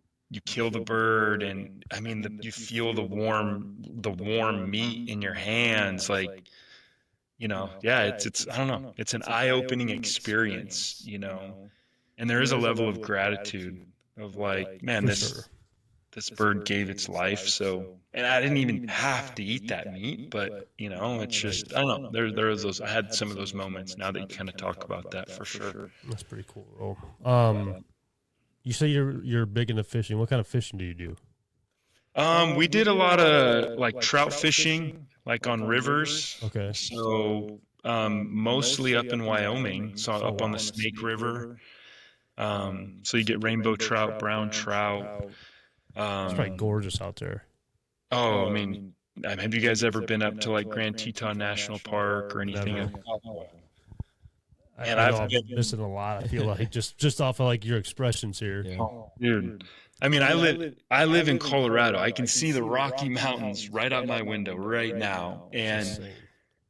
kill the bird and I mean you feel the warm meat in your hands, like, it's I don't know, it's an eye-opening experience, and there is a level of gratitude of like, man, this bird gave its life, so, and I didn't even have to eat that meat, but it's just, I don't know, there was those, I had some of those moments now that you kind of talk about that for sure. That's pretty cool. You say you're big into fishing. What kind of fishing do you do? We did a lot of like trout fishing, like on rivers. Okay. So mostly up in Wyoming, so up on the Snake River. So you get rainbow trout, brown trout. It's probably gorgeous out there. Oh, I mean, have you guys ever been up to like Grand Teton National Park or anything? And I'm missing a lot. I feel like just off of like your expressions here. Yeah. Oh, dude. I mean, I live in Colorado. I can see the Rocky Mountains right out my window right now. And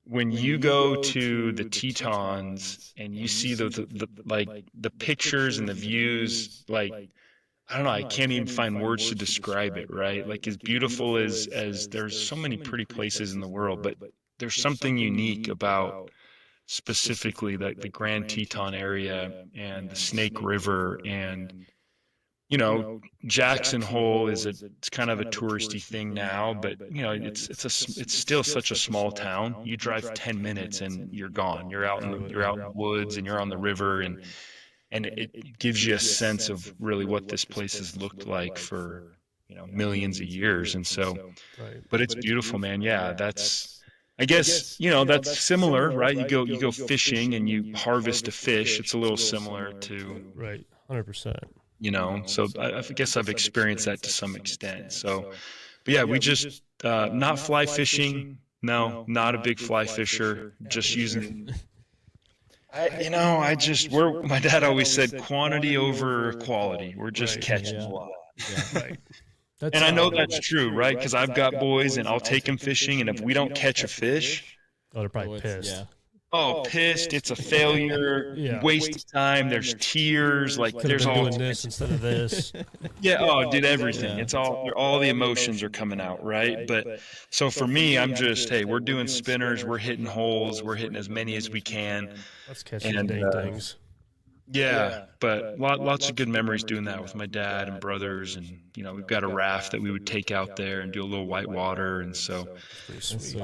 when you go to the Tetons and you see the pictures and the views, like, I don't know, I can't even find words to describe it, right? Like, as beautiful as there's so many pretty places in the world, but there's something unique about specifically the Grand Teton area and the Snake River, and Jackson Hole it's kind of a touristy thing now, but it's still such a small town. You drive 10 minutes and you're gone. You're out in the woods and you're on the river, and it gives you a sense of really what this place has looked like for millions of years. And so, but it's beautiful, man. Yeah, I guess that's similar, right? You go fishing and you harvest a fish. It's a little similar to 100%. So I guess I've experienced that to some extent. So, but yeah, we just not fly fishing. No, not a big fly fisher. Just using. My dad always said quantity over quality. We're just catching a lot. Yeah. Right. And I know that's true, right? Because I've got boys and I'll take them fishing, and if we don't catch a fish, they're probably pissed. Yeah. Oh, pissed! It's a failure. Waste of time. There's tears. Like, there's all doing this instead of this. Yeah. Oh, did everything. Yeah. It's all the emotions are coming out, right? But so for me, I'm just, hey, we're doing spinners. We're hitting holes. We're hitting as many as we can. Let's catch some dang things. Yeah, but lots of good memories doing that with my dad and brothers, and we've got a raft that we would take out there and do a little white water, and so pretty sweet.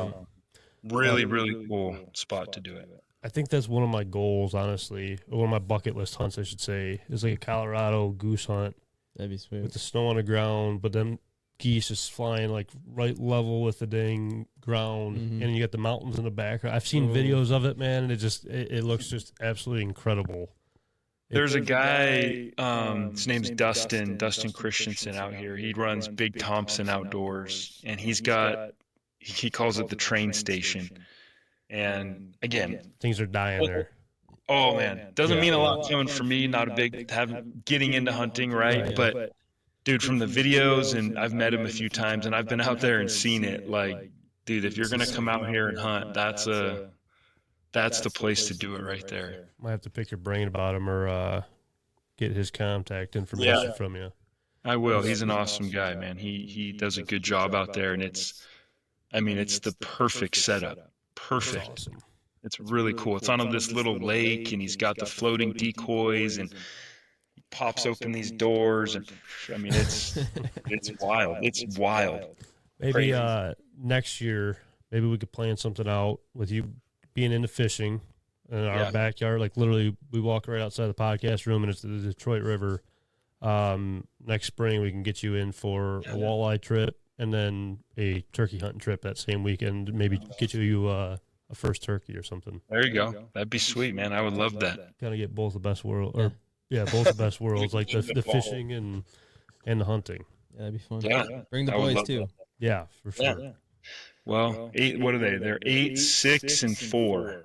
Really, really cool spot to do it. I think that's one of my goals, honestly, or one of my bucket list hunts, I should say, is like a Colorado goose hunt. That'd be sweet. With the snow on the ground, but then geese just flying like right level with the dang ground, and you got the mountains in the background. I've seen videos of it, man, and it looks just absolutely incredible. There's a guy, his name's Dustin Christensen out here. He runs Big Thompson Outdoors, and he calls it the train station. And again, things are dying there. Oh man, doesn't mean a lot coming from me. Not a big getting into hunting, right? But dude, from the videos, and I've met him a few times, and I've been out there and seen it. Like, dude, if you're gonna come out here and hunt, that's the place to do it right there. Might have to pick your brain about him or get his contact information from you. I will. He's an awesome guy, man. He does a good job out there, and it's the perfect setup. Perfect. Awesome. It's really cool. It's on this little lake, and he's got the floating decoys, and he pops open these doors, and I mean, it's wild. It's wild. Maybe Crazy. next year, maybe we could plan something out with you being into fishing in our backyard. Like literally, we walk right outside the podcast room, and it's the Detroit River. Next spring, we can get you in for a walleye trip and then a turkey hunting trip that same weekend. Maybe get you a first turkey or something. There you go. That'd be sweet, man. I would love that. Kind of get both the best world, or both the best worlds, like the fishing and the hunting. Yeah, that'd be fun. Yeah. Bring the I would boys love too. that. Yeah, for sure. Yeah. Well, 8. What are they? They're 8, 6, and 4.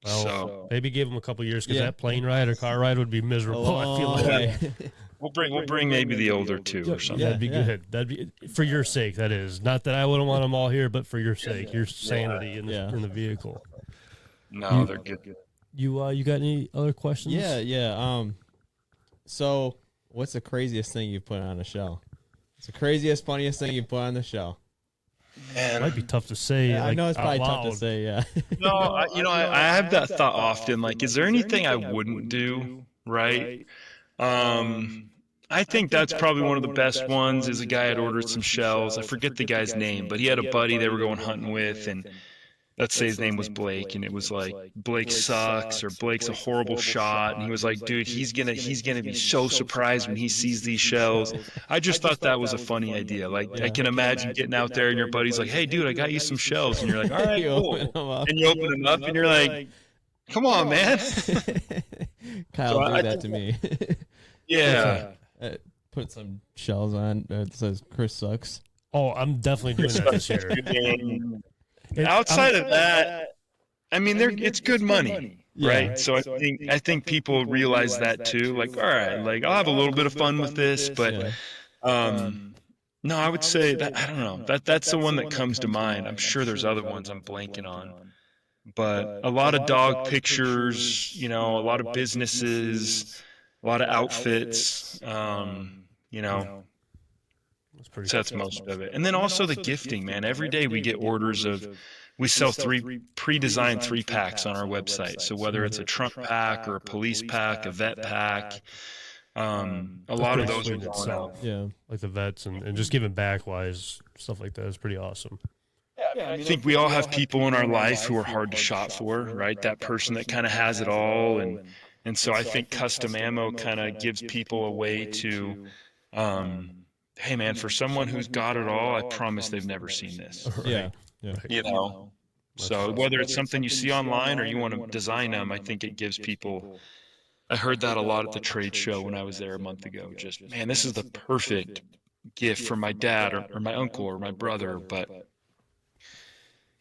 Well, So maybe give them a couple years because that plane ride or car ride would be miserable. I feel like we'll bring maybe the older 2 or something. that'd be good. That'd be for your sake. That is not that I wouldn't want them all here, but for your sake, your sanity in the vehicle. No, they're good. You got any other questions? Yeah. So, what's the craziest thing you've put on a shell? It's the craziest, funniest thing you've put on the shell. It might be tough to say. Yeah, I know it's probably tough to loud. say. Yeah. No, I have that thought often. Like, is there anything I wouldn't do? Right. I think that's probably one of the best ones. Is a guy had ordered some shells. I forget the guy's name, but he had a buddy they were going hunting with, and let's say his name was Blake, and it was like Blake sucks or Blake's a horrible shot, and he was like, dude, he's gonna be so surprised when he sees these shells. I just thought that was a funny idea. Like, I can imagine getting out there and your buddy's like, hey, dude, I got you some shells, and you're like, all right, cool. And you open them up, and you're like, come on, man. Kyle did that to me. Yeah. Put some shells on that says Chris sucks. Oh, I'm definitely doing that this year. Outside of that, I mean, it's good money, right? Yeah. So I think people realize that too. Like, all right, like I'll have a little bit of fun with this, but no, I would say that I don't know. That's the one that comes to mind. I'm sure there's other ones I'm blanking on, but a lot of dog pictures, a lot of businesses, a lot of outfits, that's most of it. And then also the gifting, man. Every day we get orders we sell 3 pre-designed 3-packs on our website. So whether it's a trunk pack or a police pack, a vet pack, a lot of those are going out. Yeah, like the vets and just giving back wise stuff like that is pretty awesome. Yeah, I think we all have people in our life who are hard to shop for, right? That person that kind of has it all, and so I think Kustom Ammo kind of gives people a way to, hey man, for someone who's got it all, I promise they've never seen this. Yeah. So whether it's something you see online or you want to design them, I think it gives people. I heard that a lot at the trade show when I was there a month ago. Just, man, this is the perfect gift for my dad or my uncle or my brother. But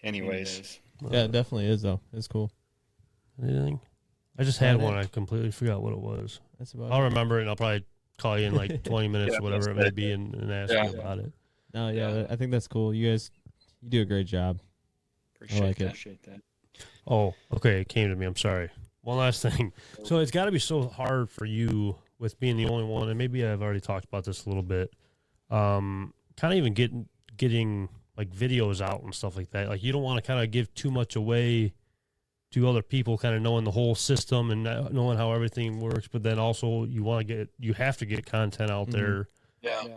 anyways. Yeah, it definitely is, though. It's cool. Anything? I just had one. I completely forgot what it was. That's about I'll remember it, and I'll probably call you in like 20 minutes or whatever it may be and ask you about it. No, I think that's cool. You guys, you do a great job. Appreciate that. Oh, okay. It came to me. I'm sorry. One last thing. So it's got to be so hard for you with being the only one, and maybe I've already talked about this a little bit. Kind of even getting like videos out and stuff like that. Like you don't want to kind of give too much away to other people, kind of knowing the whole system and knowing how everything works. But then also you have to get content out there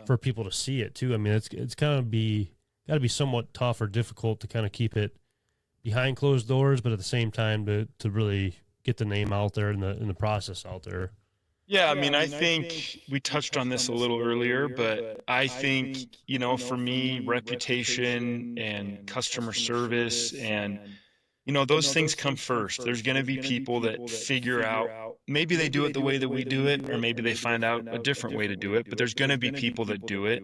for people to see it too. I mean, it's kind of got to be somewhat tough or difficult to kind of keep it behind closed doors, but at the same time to really get the name out there and the process out there. Yeah, I mean, I think we touched on this a little earlier, but I think, for me, reputation and customer service and, those things come first. There's going to be people that figure out, maybe they do it the way that we do it, or maybe they find out a different way to do it, but there's going to be people that do it.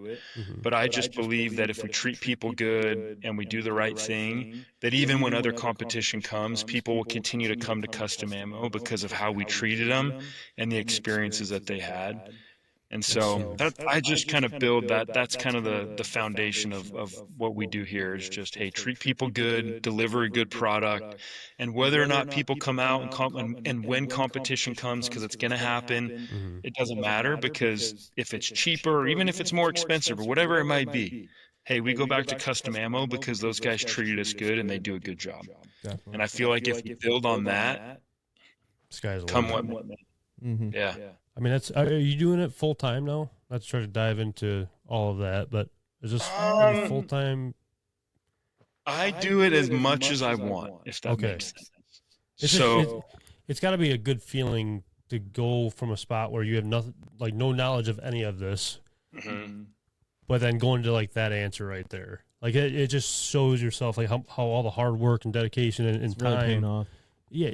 But I just believe that if we treat people good and we do the right thing, that even when other competition comes, people will continue to come to Kustom Ammo because of how we treated them and the experiences that they had. And so that I just kind of build that. That's kind of the foundation of what we do here is just, hey, treat people good, deliver a good product. And whether or not people come out and when competition comes, because it's going to happen, it doesn't matter, because if it's cheaper or even if it's more expensive or whatever it might be, hey, we go back to Kustom Ammo because those guys treated us good and they do a good job. Definitely. And I feel like if we build on that, sky's the come limit. what may. Mm-hmm. Yeah. I mean, are you doing it full time now? Let's try to dive into all of that. But is this full time? I do it as much as I want, if that makes sense. It's got to be a good feeling to go from a spot where you have nothing, like no knowledge of any of this, but then going to like that answer right there. Like it just shows yourself like how all the hard work and dedication and time. Really paying off. Yeah,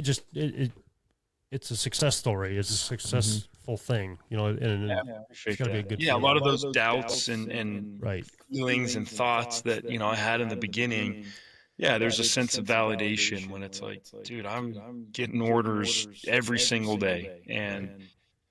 it's a success story. It's a successful thing, you know, and it's got to be a good a lot of those doubts and right feelings and thoughts that, you know, I had in the beginning. Yeah, there's a sense of validation when it's like, dude, I'm getting orders every single day, and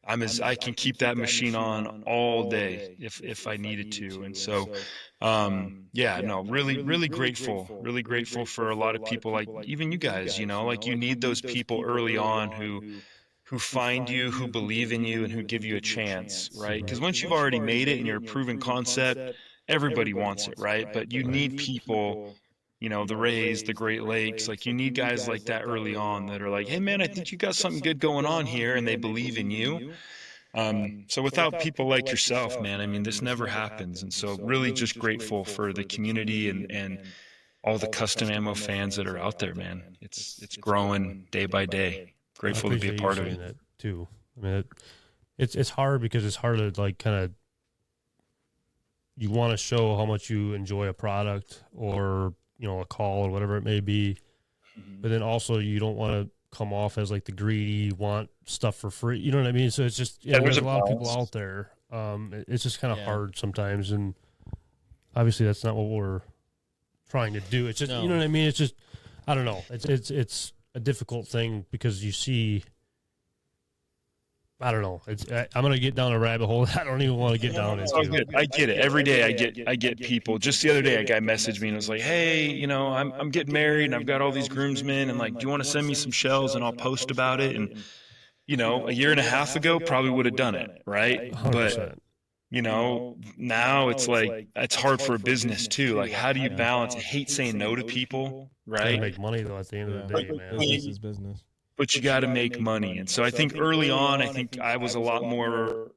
I can keep that machine on all day if I needed to. And so, really grateful for a lot of people, like even you guys, you know, like you need those people early on who find you, who believe in you, and who give you a chance, right? Because once you've already made it and you're a proven concept, everybody wants it, right? But you need people, you know, the Rays, the Great Lakes, like you need guys like that early on that are like, hey man, I think you got something good going on here, and they believe in you. So without people like yourself, man, I mean, this never happens. And so really just grateful for the community and all the Kustom Ammo fans that are out there, man. It's growing day by day. Grateful to be a part of it. That too. I mean, it's hard because it's hard to like kind of, you want to show how much you enjoy a product or, you know, a call or whatever it may be. But then also you don't want to come off as like the greedy, want stuff for free. You know what I mean? So it's just, there's a lot of people out there. It's just kind of hard sometimes. And obviously that's not what we're trying to do. It's just, you know what I mean? It's just, I don't know. It's a difficult thing because you see, I don't know. I'm gonna get down a rabbit hole I don't even want to get down into. Oh, good. I get it. Every day I get people. Just the other day, a guy messaged me and was like, "Hey, you know, I'm getting married and I've got all these groomsmen, and like, do you want to send me some shells and I'll post about it?" And you know, a year and a half ago, probably would have done it, right? 100%. But you know, now it's like it's hard for a business too. Like, how do you balance? I hate saying no to people, right? Make money though at the end of the day, man. Business is business. But you got to make money. And so I think early on, I think I was a lot more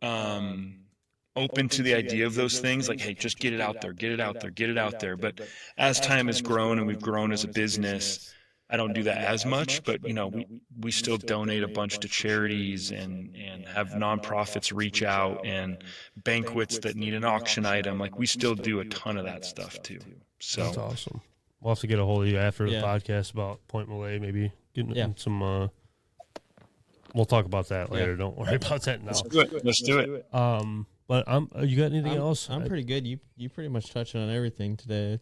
open to the idea of those things. Like, hey, just get it out there, get it out there, get it out there. But as time has grown and we've grown as a business, I don't do that as much. But, you know, we still donate a bunch to charities and have nonprofits reach out and banquets that need an auction item. Like, we still do a ton of that stuff too. So That's awesome. We'll have to get a hold of you after the podcast about Pointe Mouillee, maybe getting some. We'll talk about that later. Don't worry about that now. Let's do it. But you got anything else? I'm pretty good. You pretty much touched on everything today.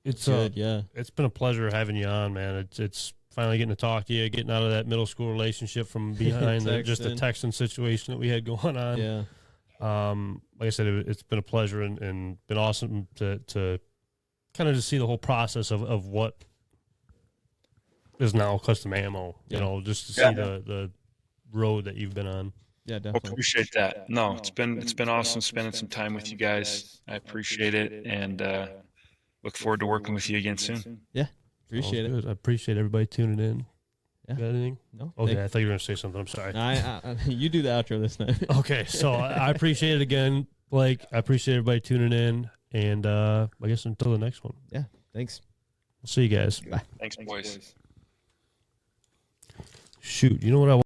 It's good. Yeah. It's been a pleasure having you on, man. It's finally getting to talk to you, getting out of that middle school relationship from behind just the texting situation that we had going on. Yeah. Like I said, it's been a pleasure and been awesome to kind of just see the whole process of what is now Kustom Ammo. You know, just to see the road that you've been on. Yeah, Well, definitely. appreciate that. No, it's been awesome spending some time with you guys. I appreciate it, and look forward to working with you again soon. Yeah, appreciate it. Good. I appreciate everybody tuning in. Yeah. Got anything? No. Okay, I thought you were going to say something. I'm sorry. You do the outro this time. Okay, so I appreciate it again, Blake. I appreciate everybody tuning in, and I guess until the next one. Yeah, thanks. We'll see you guys. Bye. Thanks, boys. Shoot, you know what I